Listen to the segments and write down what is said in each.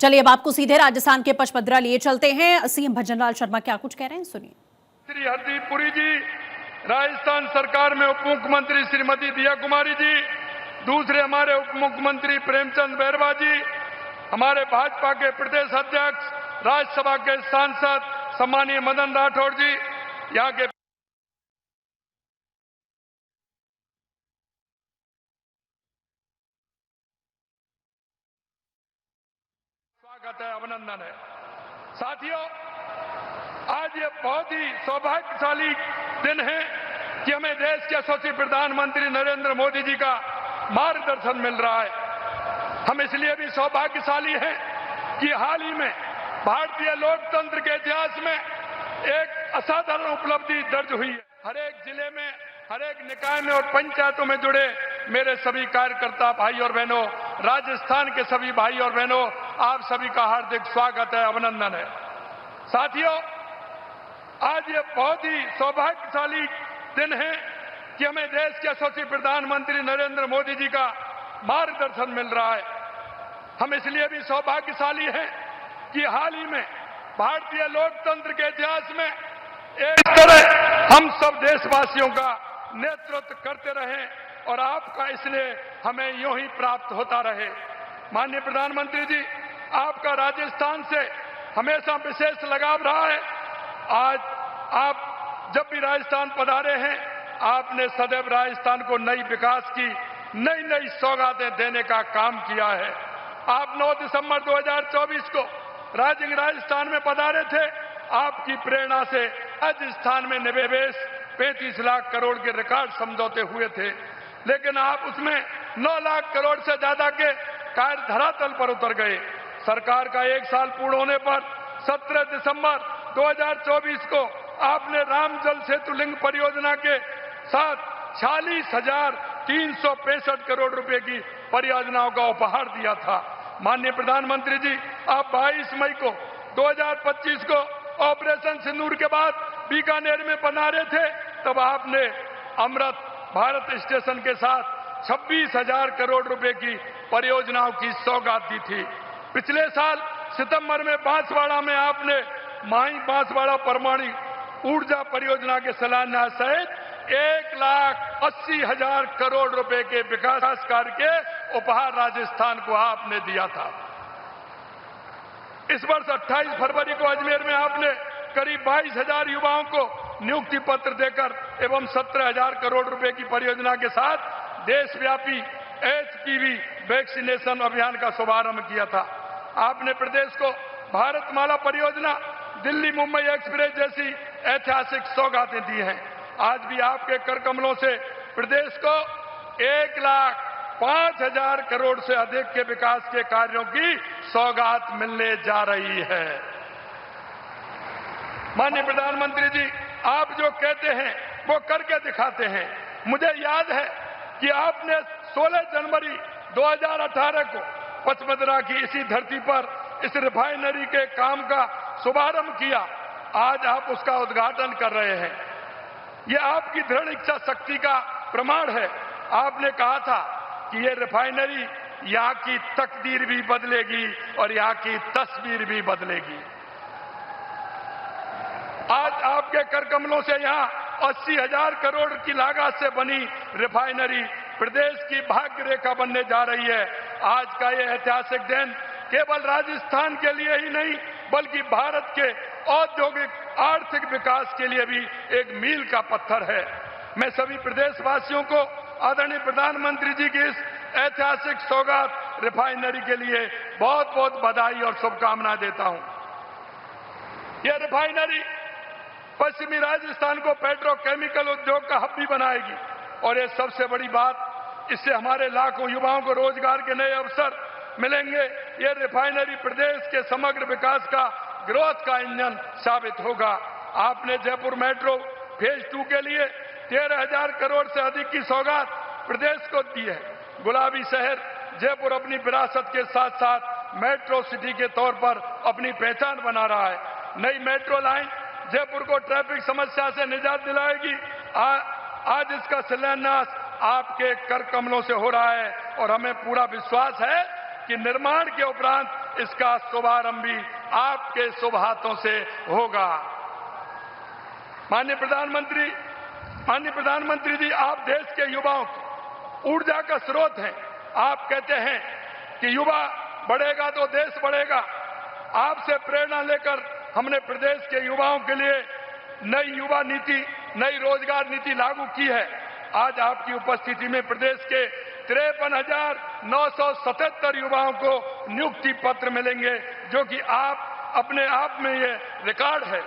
चलिए अब आपको सीधे राजस्थान के पचपदरा लिए चलते हैं। सीएम भजनलाल शर्मा क्या कुछ कह रहे हैं, सुनिए। श्री हरदीप पुरी जी, राजस्थान सरकार में उप मुख्यमंत्री श्रीमती दिया कुमारी जी, दूसरे हमारे उप मुख्यमंत्री प्रेमचंद बैरवा जी, हमारे भाजपा के प्रदेश अध्यक्ष, राज्यसभा के सांसद सम्मानीय मदन राठौड़ जी, यहाँ के स्वागत है, अभिनंदन है। साथियों, आज ये बहुत ही सौभाग्यशाली दिन है कि हमें देश के यशस्वी प्रधानमंत्री नरेंद्र मोदी जी का मार्गदर्शन मिल रहा है। हम इसलिए भी सौभाग्यशाली हैं कि हाल ही में भारतीय लोकतंत्र के इतिहास में एक असाधारण उपलब्धि दर्ज हुई है। हर एक जिले में, हर एक निकाय में और पंचायतों में जुड़े मेरे सभी कार्यकर्ता भाई और बहनों, राजस्थान के सभी भाई और बहनों, आप सभी का हार्दिक स्वागत है, अभिनंदन है। साथियों, आज ये बहुत ही सौभाग्यशाली दिन है कि हमें देश के यशस्वी प्रधानमंत्री नरेंद्र मोदी जी का मार्गदर्शन मिल रहा है। हम इसलिए भी सौभाग्यशाली हैं कि हाल ही में भारतीय लोकतंत्र के इतिहास में एक तरह हम सब देशवासियों का नेतृत्व करते रहें और आपका इसलिए हमें यूं ही प्राप्त होता रहे। माननीय प्रधानमंत्री जी, आपका राजस्थान से हमेशा विशेष लगाव रहा है। आज आप जब भी राजस्थान पधारे हैं, आपने सदैव राजस्थान को नई विकास की नई नई सौगातें देने का काम किया है। आप 9 दिसंबर 2024 को राजस्थान में पधारे थे। आपकी प्रेरणा से राजस्थान में निवेश 35 लाख करोड़ के रिकॉर्ड समझौते हुए थे, लेकिन आप उसमें 9 लाख करोड़ से ज्यादा के कार्य धरातल पर उतर गए। सरकार का 1 साल पूर्ण होने पर 17 दिसंबर 2024 को आपने राम जल सेतु लिंक परियोजना के साथ 46,365 करोड़ रुपए की परियोजनाओं का उपहार दिया था। माननीय प्रधानमंत्री जी, आप 22 मई को 2025 को ऑपरेशन सिंदूर के बाद बीकानेर में पधारे थे। तब आपने अमृत भारत स्टेशन के साथ 26,000 करोड़ रुपए की परियोजनाओं की सौगात दी थी। पिछले साल सितंबर में बांसवाड़ा में आपने माई बांसवाड़ा परमाणु ऊर्जा परियोजना के शिलान्यास सहित 1,80,000 करोड़ रुपए के विकास कार्य के उपहार राजस्थान को आपने दिया था। इस वर्ष 28 फरवरी को अजमेर में आपने करीब 22,000 युवाओं को नियुक्ति पत्र देकर एवं 17,000 करोड़ रुपए की परियोजना के साथ देशव्यापी HPV वैक्सीनेशन अभियान का शुभारंभ किया था। आपने प्रदेश को भारतमाला परियोजना, दिल्ली मुंबई एक्सप्रेस जैसी ऐतिहासिक सौगातें दी हैं। आज भी आपके कर कमलों से प्रदेश को 1,05,000 करोड़ से अधिक के विकास के कार्यों की सौगात मिलने जा रही है। माननीय प्रधानमंत्री जी, आप जो कहते हैं वो करके दिखाते हैं। मुझे याद है कि आपने 16 जनवरी 2018 को पचपदरा की इसी धरती पर इस रिफाइनरी के काम का शुभारंभ किया। आज आप उसका उद्घाटन कर रहे हैं। यह आपकी दृढ़ इच्छा शक्ति का प्रमाण है। आपने कहा था कि ये रिफाइनरी यहाँ की तकदीर भी बदलेगी और यहाँ की तस्वीर भी बदलेगी। आज आपके कर कमलों से यहाँ 80,000 करोड़ की लागत से बनी रिफाइनरी प्रदेश की भाग्य रेखा बनने जा रही है। आज का ये ऐतिहासिक दिन केवल राजस्थान के लिए ही नहीं, बल्कि भारत के औद्योगिक आर्थिक विकास के लिए भी एक मील का पत्थर है। मैं सभी प्रदेशवासियों को आदरणीय प्रधानमंत्री जी की इस ऐतिहासिक सौगात रिफाइनरी के लिए बहुत बहुत बधाई और शुभकामनाएं देता हूं। यह रिफाइनरी पश्चिमी राजस्थान को पेट्रोकेमिकल उद्योग का हब भी बनाएगी और ये सबसे बड़ी बात, इससे हमारे लाखों युवाओं को रोजगार के नए अवसर मिलेंगे। ये रिफाइनरी प्रदेश के समग्र विकास का ग्रोथ का इंजन साबित होगा। आपने जयपुर मेट्रो फेज 2 के लिए 13,000 करोड़ से अधिक की सौगात प्रदेश को दी है। गुलाबी शहर जयपुर अपनी विरासत के साथ साथ मेट्रो सिटी के तौर पर अपनी पहचान बना रहा है। नई मेट्रो लाइन जयपुर को ट्रैफिक समस्या से निजात दिलाएगी। आज इसका शिलान्यास आपके कर कमलों से हो रहा है और हमें पूरा विश्वास है कि निर्माण के उपरांत इसका शुभारंभ भी आपके शुभ हाथों से होगा। माननीय प्रधानमंत्री जी, आप देश के युवाओं की ऊर्जा का स्रोत हैं। आप कहते हैं कि युवा बढ़ेगा तो देश बढ़ेगा। आपसे प्रेरणा लेकर हमने प्रदेश के युवाओं के लिए नई युवा नीति, नई रोजगार नीति लागू की है। आज आपकी उपस्थिति में प्रदेश के 53,977 युवाओं को नियुक्ति पत्र मिलेंगे, जो कि आप अपने आप में ये रिकॉर्ड है।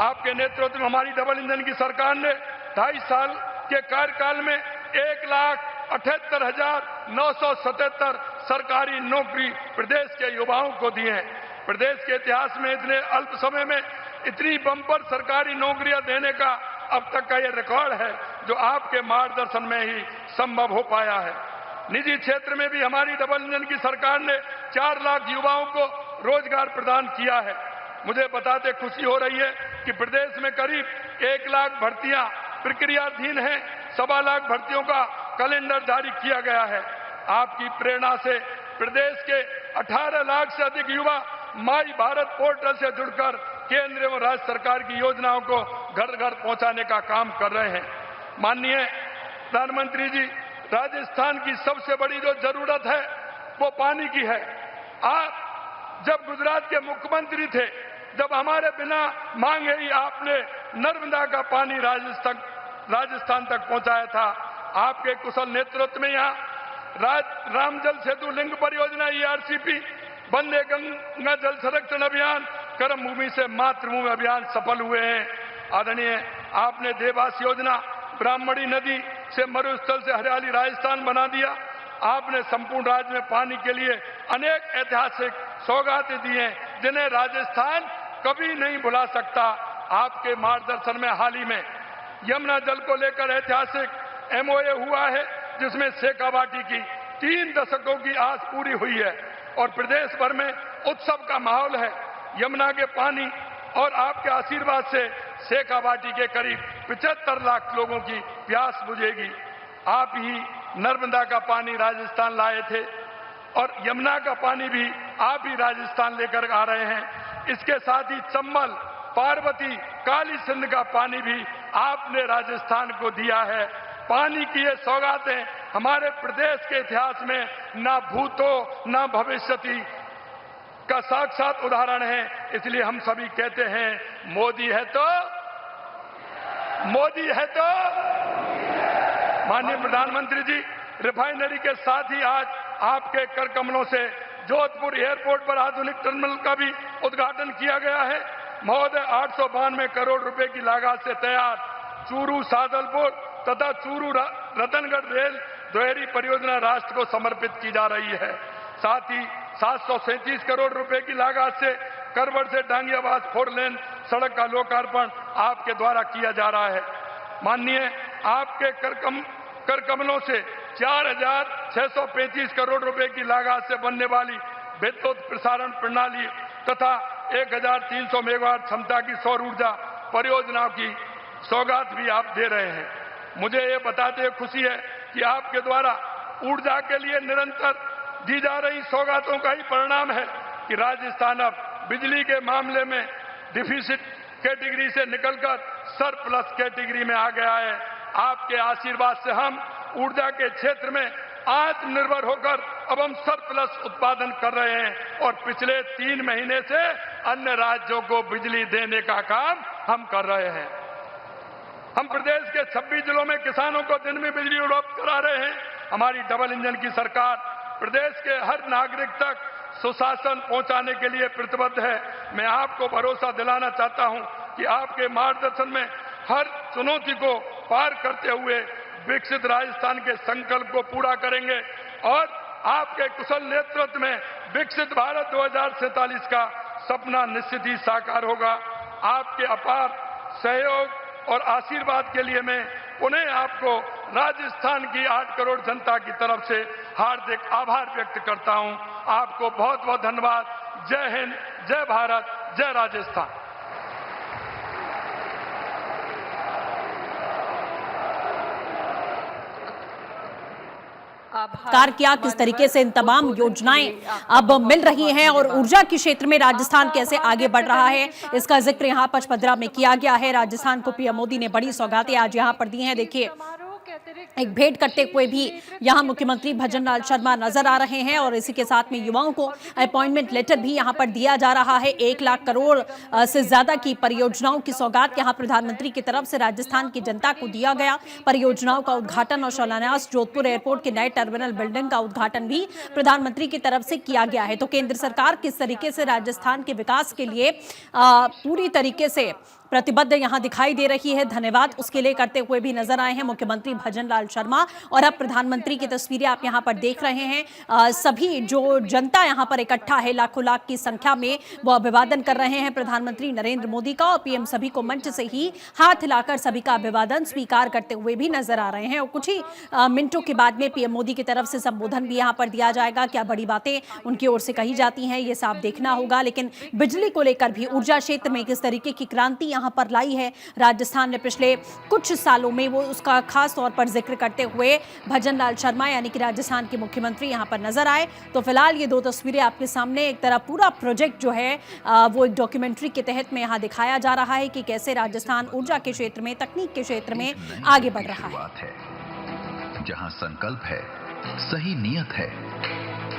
आपके नेतृत्व में हमारी डबल इंजन की सरकार ने 2.5 साल के कार्यकाल में 1,78,977 सरकारी नौकरी प्रदेश के युवाओं को दी है। प्रदेश के इतिहास में इतने अल्प समय में इतनी बम्पर सरकारी नौकरियां देने का अब तक का ये रिकॉर्ड है, जो आपके मार्गदर्शन में ही संभव हो पाया है। निजी क्षेत्र में भी हमारी डबल इंजन की सरकार ने 4 लाख युवाओं को रोजगार प्रदान किया है। मुझे बताते खुशी हो रही है कि प्रदेश में करीब 1 लाख भर्तियां प्रक्रियाधीन हैं। 1.25 लाख भर्तियों का कैलेंडर जारी किया गया है। आपकी प्रेरणा से प्रदेश के 18 लाख से अधिक युवा माई भारत पोर्टल से जुड़कर केंद्र एवं राज्य सरकार की योजनाओं को घर घर पहुंचाने का काम कर रहे हैं। माननीय प्रधानमंत्री जी, राजस्थान की सबसे बड़ी जो जरूरत है वो पानी की है। आप जब गुजरात के मुख्यमंत्री थे, जब हमारे बिना मांगे ही आपने नर्मदा का पानी राजस्थान तक पहुंचाया था। आपके कुशल नेतृत्व में यहाँ राम जल सेतु लिंक परियोजना, ERCP, वंदे गंगा जल संरक्षण अभियान, कर्म भूमि से मातृभूमि अभियान सफल हुए हैं। आदरणीय, आपने देवास योजना, ब्राह्मणी नदी से मरुस्थल से हरियाली राजस्थान बना दिया। आपने संपूर्ण राज्य में पानी के लिए अनेक ऐतिहासिक सौगातें दी हैं, जिन्हें राजस्थान कभी नहीं भुला सकता। आपके मार्गदर्शन में हाल ही में यमुना जल को लेकर ऐतिहासिक MOA हुआ है, जिसमें शेखावाटी की 3 दशकों की आस पूरी हुई है और प्रदेश भर में उत्सव का माहौल है। यमुना के पानी और आपके आशीर्वाद से शेखावाटी के करीब 75 लाख लोगों की प्यास बुझेगी। आप ही नर्मदा का पानी राजस्थान लाए थे और यमुना का पानी भी आप ही राजस्थान लेकर आ रहे हैं। इसके साथ ही चंबल, पार्वती, काली सिंध का पानी भी आपने राजस्थान को दिया है। पानी की ये सौगातें हमारे प्रदेश के इतिहास में ना भूतो ना भविष्यति का साक्षात उदाहरण है। इसलिए हम सभी कहते हैं, मोदी है तो माननीय प्रधानमंत्री जी, रिफाइनरी के साथ ही आज आपके कर कमलों से जोधपुर एयरपोर्ट पर आधुनिक टर्मिनल का भी उद्घाटन किया गया है। महोदय, 892 करोड़ रुपए की लागत से तैयार चूरू सादलपुर तथा चूरू रतनगढ़ रेल दोहरी परियोजना राष्ट्र को समर्पित की जा रही है। साथ ही 737 करोड़ रुपए की लागत से करवड़ से डांगियाबाद 4 लेन सड़क का लोकार्पण आपके द्वारा किया जा रहा है। माननीय, आपके कर कमलों से 4,635 करोड़ रुपए की लागत से बनने वाली विद्युत प्रसारण प्रणाली तथा 1,300 मेगावाट क्षमता की सौर ऊर्जा परियोजनाओं की सौगात भी आप दे रहे हैं। मुझे ये बताते हुए खुशी है कि आपके द्वारा ऊर्जा के लिए निरंतर दी जा रही सौगातों का ही परिणाम है कि राजस्थान अब बिजली के मामले में डिफिसिट कैटेगरी से निकलकर सरप्लस कैटेगरी में आ गया है। आपके आशीर्वाद से हम ऊर्जा के क्षेत्र में आत्मनिर्भर होकर अब हम सरप्लस उत्पादन कर रहे हैं और पिछले 3 महीने से अन्य राज्यों को बिजली देने का काम हम कर रहे हैं। हम प्रदेश के 26 जिलों में किसानों को दिन में बिजली उपलब्ध करा रहे हैं। हमारी डबल इंजन की सरकार प्रदेश के हर नागरिक तक सुशासन पहुंचाने के लिए प्रतिबद्ध है। मैं आपको भरोसा दिलाना चाहता हूं कि आपके मार्गदर्शन में हर चुनौती को पार करते हुए विकसित राजस्थान के संकल्प को पूरा करेंगे और आपके कुशल नेतृत्व में विकसित भारत 2047 का सपना निश्चित ही साकार होगा। आपके अपार सहयोग और आशीर्वाद के लिए मैं पुनः आपको राजस्थान की 8 करोड़ जनता की तरफ से हार्दिक आभार व्यक्त करता हूं। आपको बहुत बहुत धन्यवाद। जय हिंद, जय भारत, जय राजस्थान। अब कार्य किया, किस तरीके से इन तमाम योजनाएं अब मिल रही हैं और ऊर्जा के क्षेत्र में राजस्थान कैसे आगे बढ़ रहा है, इसका जिक्र यहाँ पचपदरा में किया गया है। राजस्थान को पीएम मोदी ने बड़ी सौगातें आज यहाँ पर दी हैं। देखिए, एक भेंट करते हुए भी यहाँ मुख्यमंत्री भजनलाल शर्मा नजर आ रहे हैं और इसी के साथ में युवाओं को अपॉइंटमेंट लेटर भी यहाँ पर दिया जा रहा है। 1 लाख करोड़ से ज्यादा की परियोजनाओं की सौगात यहाँ प्रधानमंत्री की तरफ से राजस्थान की जनता को दिया गया। परियोजनाओं का उद्घाटन और शिलान्यास, जोधपुर एयरपोर्ट के नए टर्मिनल बिल्डिंग का उद्घाटन भी प्रधानमंत्री की तरफ से किया गया है। तो केंद्र सरकार किस तरीके से राजस्थान के विकास के लिए पूरी तरीके से प्रतिबद्ध यहां दिखाई दे रही है, धन्यवाद उसके लिए करते हुए भी नजर आए हैं मुख्यमंत्री भजनलाल शर्मा। और अब प्रधानमंत्री की तस्वीरें आप यहां पर देख रहे हैं। सभी जो जनता यहां पर इकट्ठा है, लाखों लाख की संख्या में, वो अभिवादन कर रहे हैं प्रधानमंत्री नरेंद्र मोदी का और पीएम सभी को मंच से ही हाथ हिलाकर सभी का अभिवादन स्वीकार करते हुए भी नजर आ रहे हैं। और कुछ ही मिनटों के बाद में पीएम मोदी की तरफ से संबोधन भी यहां पर दिया जाएगा। क्या बड़ी बातें उनकी ओर से कही जाती हैं, ये साफ देखना होगा। लेकिन बिजली को लेकर भी, ऊर्जा क्षेत्र में किस तरीके की क्रांति यहां पर लाई है राजस्थान ने पिछले कुछ सालों में, वो उसका खास तौर पर जिक्र करते हुए भजनलाल शर्मा यानी कि राजस्थान के मुख्यमंत्री यहां पर नजर आए। तो फिलहाल ये 2 तस्वीरें आपके सामने, एक तरफ पूरा प्रोजेक्ट जो है वो एक डॉक्यूमेंट्री के तहत में यहां दिखाया जा रहा है कि कैसे राजस्थान ऊर्जा के क्षेत्र में, तकनीक के क्षेत्र में आगे बढ़ रहा है। जहां संकल्प है, सही नियत है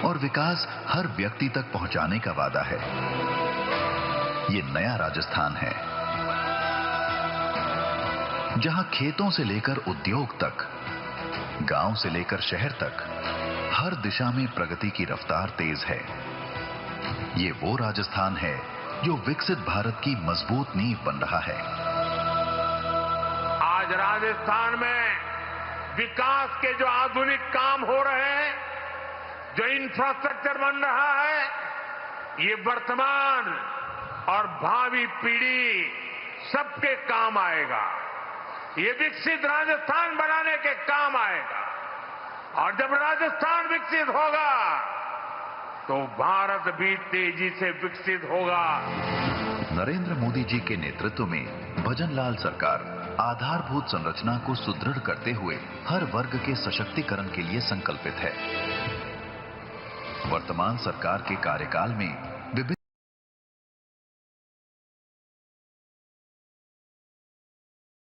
और विकास हर व्यक्ति तक पहुंचाने का वादा है। ये नया राजस्थान है, जहां खेतों से लेकर उद्योग तक, गांव से लेकर शहर तक, हर दिशा में प्रगति की रफ्तार तेज है। ये वो राजस्थान है जो विकसित भारत की मजबूत नींव बन रहा है। आज राजस्थान में विकास के जो आधुनिक काम हो रहे हैं, जो इंफ्रास्ट्रक्चर बन रहा है, ये वर्तमान और भावी पीढ़ी सबके काम आएगा। ये विकसित राजस्थान बनाने के काम आएगा। और जब राजस्थान विकसित होगा तो भारत भी तेजी से विकसित होगा। नरेंद्र मोदी जी के नेतृत्व में भजनलाल सरकार आधारभूत संरचना को सुदृढ़ करते हुए हर वर्ग के सशक्तिकरण के लिए संकल्पित है। वर्तमान सरकार के कार्यकाल में